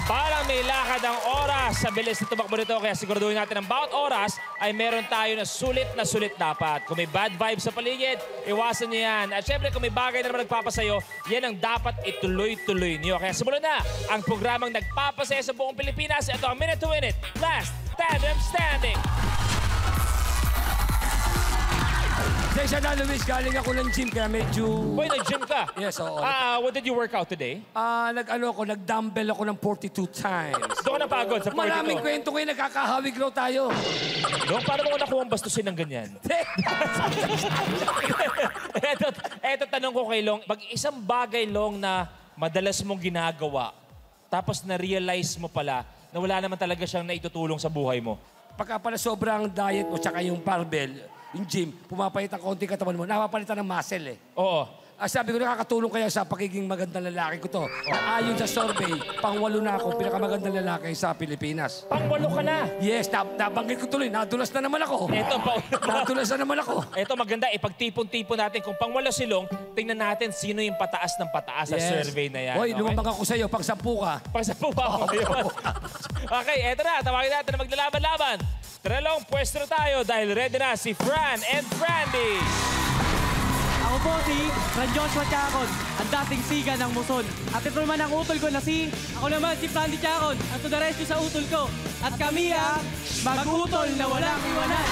Parang may lakad ang oras sa bilis na tumakbo nito. Kaya siguraduhin natin ang bawat oras ay meron tayo na sulit dapat. Kung may bad vibes sa paligid, iwasan niyo yan. At syempre, kung may bagay na naman nagpapasayo, yan ang dapat ituloy-tuloy niyo. Kaya simulan na ang programang nagpapasaya sa buong Pilipinas. Ito ang Minute to Win It. Last Tandem Standing. Sensya na, Luis. Galing ako ng gym kaya medyo... Boy, nag-gym ka? Yes, oo. What did you work out today? Nag-dumbbell ako ng 42 times. Doon ka napagod sa 42. Maraming kwento kayo, nagkakahawig raw tayo. Doon, paano mo nakuha ang bastusin ng ganyan? Eto, tanong ko kay Long. Mag-isang bagay, Long, na madalas mong ginagawa, tapos na-realize mo pala na wala naman talaga siyang naitutulong sa buhay mo. Pagka pala sobrang diet mo tsaka yung barbell, yung gym, pumapayat ang konti katawan mo, napapalitan ng muscle eh. Oo. Sabi ko, nakakatulong kaya sa pagiging magandang lalaki ko to. Ayon sa survey, pang-8 na ako, pinakamagandang lalaki sa Pilipinas. Pang-8 ka na? Yes, nabanggit ko tuloy, nadulas na naman ako. Nadulas na naman ako. Ito maganda, ipagtipon-tipon natin. Kung pang-8 si Long, tingnan natin sino yung pataas ng pataas sa survey na yan. Hoy, lumabang ako sa'yo, pang-10 ka. Pang-10 pa ako ngayon. Okay, eto na, tawagin natin na maglalaban-laban. Tara Long, pwesto na tayo dahil ready na si Fran and Frandy. Ako po si Fran Joshua Chacon, ang dating siga ng Muson. At ito naman ang utol ko na ako naman si Frandy Chacon, ang to the rescue sa utol ko. At kami ang mag-utol na walang iwanan.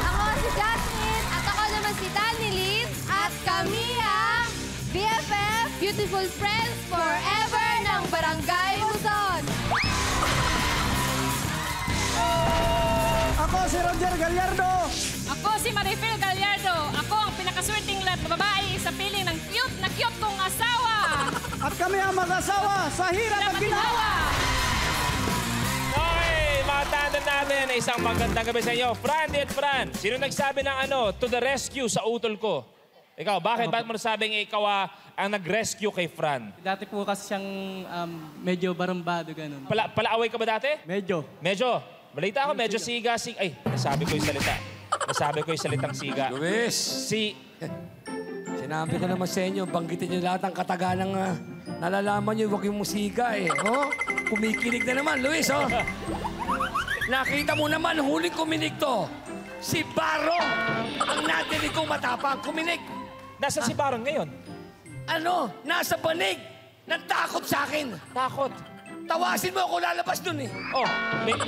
Ako si Jasmine, at ako naman si Danilyn. At kami ang BFF, Beautiful Friends Forever ng Barangay Muson. Ako si Roger Gallardo. Ako si Marifil Gallardo. Ako ang pinakaswerteng babae sa piling ng cute kong asawa. At kami ang mag-asawa sa hirap at ginawa. Okay, mga tandem natin. Isang magandang gabi sa inyo. Frandy at Fran, sino nagsabi ng to the rescue sa utol ko? Ikaw, bakit mo nasabing ikaw ang nag-rescue kay Fran? Dati po kasi siyang medyo barambado, ganun. Palaaway ka ba dati? Medyo. Medyo. Balita ako, medyo siga. Ay, nasabi ko yung salita. Nasabi ko yung salitang siga. Luis! Sinabi ko naman sa inyo, banggitin niyo lahat ng kataganang nalalaman niyo, huwag yung musika eh. Oh, kumikilig na naman, Luis, oh. Nakita mo naman, huling kuminig to. Si Barong, ang natinig kong matapang, kuminig. Nasa si Baron ngayon? Nasa panig. Nagtakot sa akin. Takot. Tawasin mo ako, lalabas dun eh. Oh,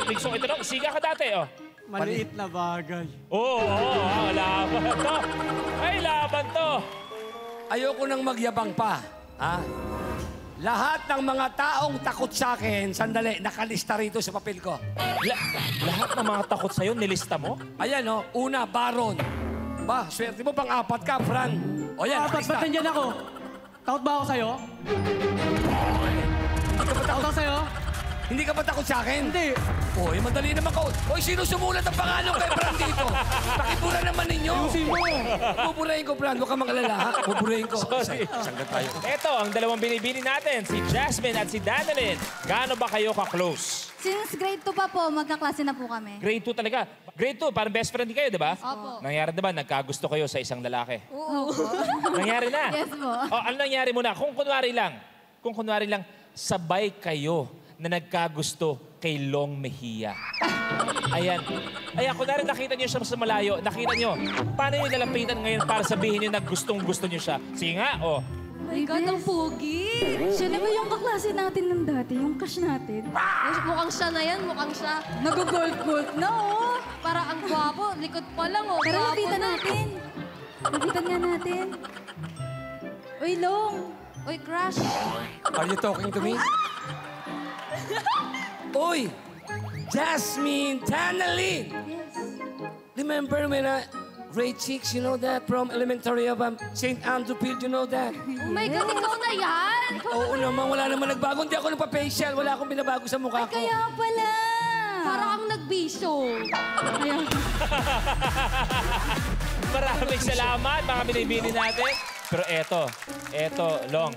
Migsong, ito lang, siga ka dati, oh. Maliit na bagay. Oo, laban to. Ay, laban to. Ayoko nang magyabang pa, ha? Lahat ng mga taong takot sa akin, sandali, nakalista rito sa papel ko. Lahat ng mga takot sa'yo, nilista mo? Ayan, una, Baron. Swerte mo, pang-4 ka, Fran. O yan, Ba't nandiyan ako? Takot ba ako sa'yo? Takot ako sa'yo? Hindi ka ba takot sa akin? Hindi. Oy, madali naman ka. Oy, sino sumulat ang pangalan kay Fran dito? Pakibura naman ninyo. Ayusin mo. Buburahin ko, Fran. Huwag ka mangalala, ha? Buburahin ko. Sorry. Sanggat tayo. Ito, ang dalawang binibini natin, si Jasmine at si Danilyn. Gaano ba kayo ka-close? Since grade 2 pa po, magkaklase na po kami. Grade 2 talaga. Grade 2, parang best friend kayo, di ba? Opo. Nangyari na ba, nagkagusto kayo sa isang lalaki? Oo. Nangyari na? Yes po. Ano nangyari muna? Kung kunwari lang, sabay kayo na nagkagusto kay Long Mejia. Ayan. Kunwari nakita niyo siya sa malayo, nakita niyo. Paano niyo nalapitan ngayon para sabihin niyo na gustong-gusto niyo siya? Sige nga, oh. My God, ang pogi. Siya na ba yung kaklase natin ng dati, yung crush natin? Mukhang siya na yan, mukhang siya. Nag-gold na, oh. Para ang gwapo, likod pa lang, oh. Pero Gwapo lapitan na. natin. Lapitan nga natin. Uy, Long. Uy, crush. Are you talking to me? Oy! Jasmine Danilyn! Yes. Remember when Ray Chicks, you know that? From elementary of St. Andrew Field, you know that? Oh my God, ikaw na yan. Oo naman, wala naman nagbago. Hindi ako nagpa-facial. Wala akong binabago sa mukha ko. Kaya pala. Parang ang nagbisyo. Maraming salamat, mga binibini natin. Pero eto, Long.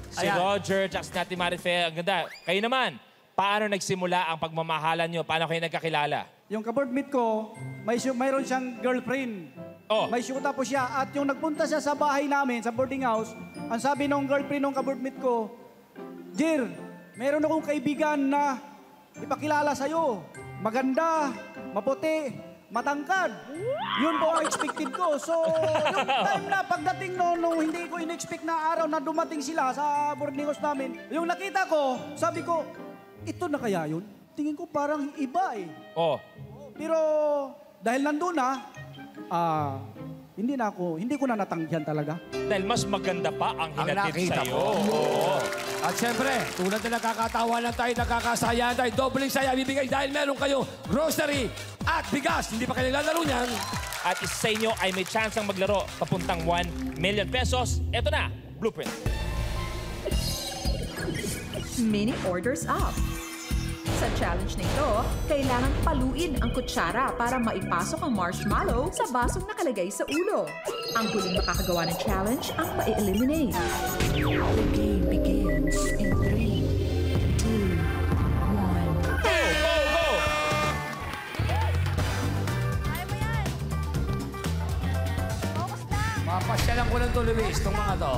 Si Roger, Jax natin Marifel, ang ganda. Kayo naman, paano nagsimula ang pagmamahalan nyo? Paano kayo nagkakilala? Yung ka-boardmate ko, mayroon siyang girlfriend. Oh. May syuta po siya. At yung nagpunta siya sa bahay namin, sa boarding house, ang sabi ng girlfriend ng ka-boardmate ko, Jir, meron akong kaibigan na ipakilala sa'yo. Maganda, maputi, matangkad. Yun po ang expected ko. So, yung time na pagdating nung hindi ko in-expect na araw na dumating sila sa boarding house namin, yung nakita ko, sabi ko, ito na kaya yun? Tingin ko parang iba eh. Oh. Pero dahil nandun na, hindi ko na natanggihan talaga. Dahil mas maganda pa ang hinatid nakita sa'yo. mo. Oo. At syempre, tulad na nakakatawanan tayo, nakakasayahan tayo, dobling saya bibigay dahil meron kayo grocery at bigas. Hindi pa kayo naglalaro niyan. At isa sa inyo ay may chance ang maglaro papuntang 1 million pesos. Ito na, blueprint. Mini orders up. Sa challenge na ito, kailangan paluin ang kutsara para maipasok ang marshmallow sa basong nakalagay sa ulo. Ang huling makakagawa ng challenge ang ma-eliminate. The game begins in 3, 2, 1. Go, go, go! Kaya mo yan. Focus lang. Papasyalan ko lang to, Luis, itong mga to.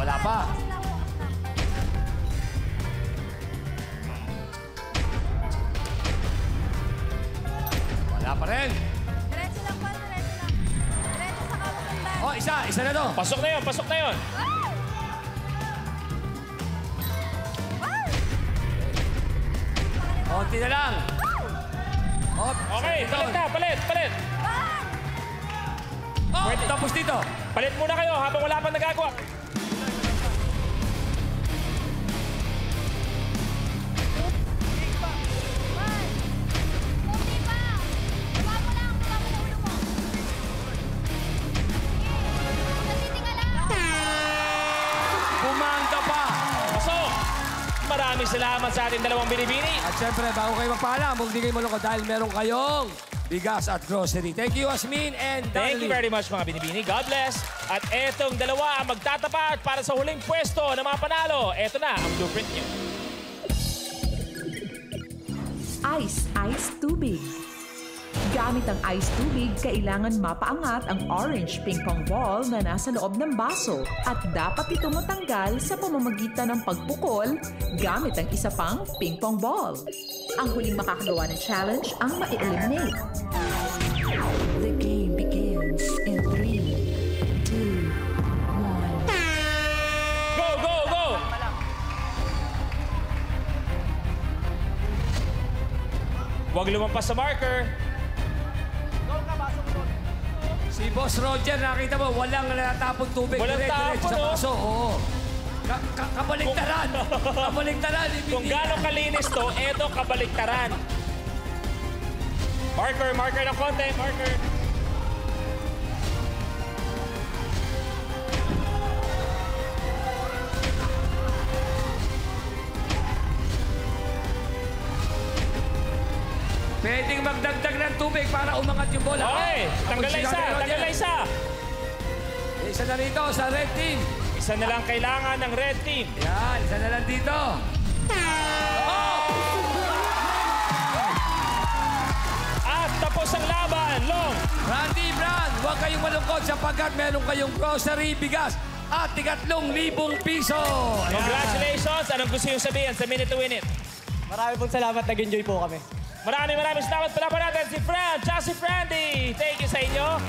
Wala pa. Wala pa rin. Diretso lang po, diretso lang. Diretso sa kamusundan. Oh, isa na to. Pasok na yun, pasok na yun. Konti na lang. Oh, Okay, palit na, palit. Oh, tapos dito. Palit muna kayo habang wala pang nagagawa. Kunti pa. Baba mo lang ulo mo. Natitinga lang. Pumangga pa. Pasok! Maraming salamat sa ating dalawang binibini. At syempre, bago kayo magpaalam, huwag di kayo malungkot dahil meron kayong bigas at grocery. Thank you, Asmin and Thank you Donnelly. very much mga binibini. God bless. At etong dalawa ang magtatapat para sa huling pwesto ng mga panalo. Eto na ang blueprint niyo. Ice tubig. Gamit ang ice tubig, kailangan mapaangat ang orange ping pong ball na nasa loob ng baso at dapat ito matanggal sa pamamagitan ng pagpukol gamit ang isa pang ping pong ball. Ang huling makakagawa ng challenge ang ma-eliminate. The game begins in 3, 2, 1. Go, go, go! Huwag lumampas sa marker. Si Boss Roger, nakita mo, walang natapong tubig. Walang Dire-diretso tapon, sa oh. baso. Oo. Kabaligtaran. Kabaligtaran. Kung gano'ng kalinis to, eto kabaliktaran. Marker ng konti, marker. Pwedeng magdagdag ng tubig para umangat yung bola. Okay, tanggal na isa. Isa na rito sa red team. Isa na lang kailangan ng red team. Yan, isa na lang dito. At tapos ang laban, Long. Randy Brand, huwag kayong malungkot sapagkat meron kayong grocery, bigas at 3,000 piso. Ayan. Congratulations. Anong gusto yung sabihin sa Minute to Win It? Marami pong salamat. Nag-enjoy po kami. Maraming salamat pala pa natin si Fran, tsaka si Frandy. Thank you sa inyo.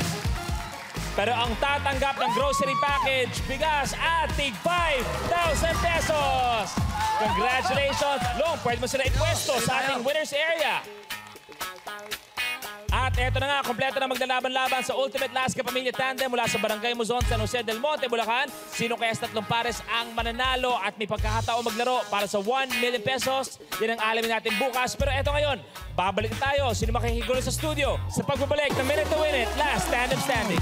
Pero ang tatanggap ng grocery package, bigas at tig 5,000 pesos. Congratulations. Long, pwede mo sila ipwesto sa ating winner's area. At eto na nga, kompleto na maglalaban-laban sa Ultimate Last Kapamilya Tandem mula sa Barangay Muzon, San Jose del Monte, Bulacan. Sino kaya sa tatlong pares ang mananalo at may pagkakataon maglaro para sa 1 million pesos? Yan ang alamin natin bukas. Pero eto ngayon, babalik tayo. Sino makikigulo sa studio sa pagbabalik ng Minute to Win It, Last Tandem Standing.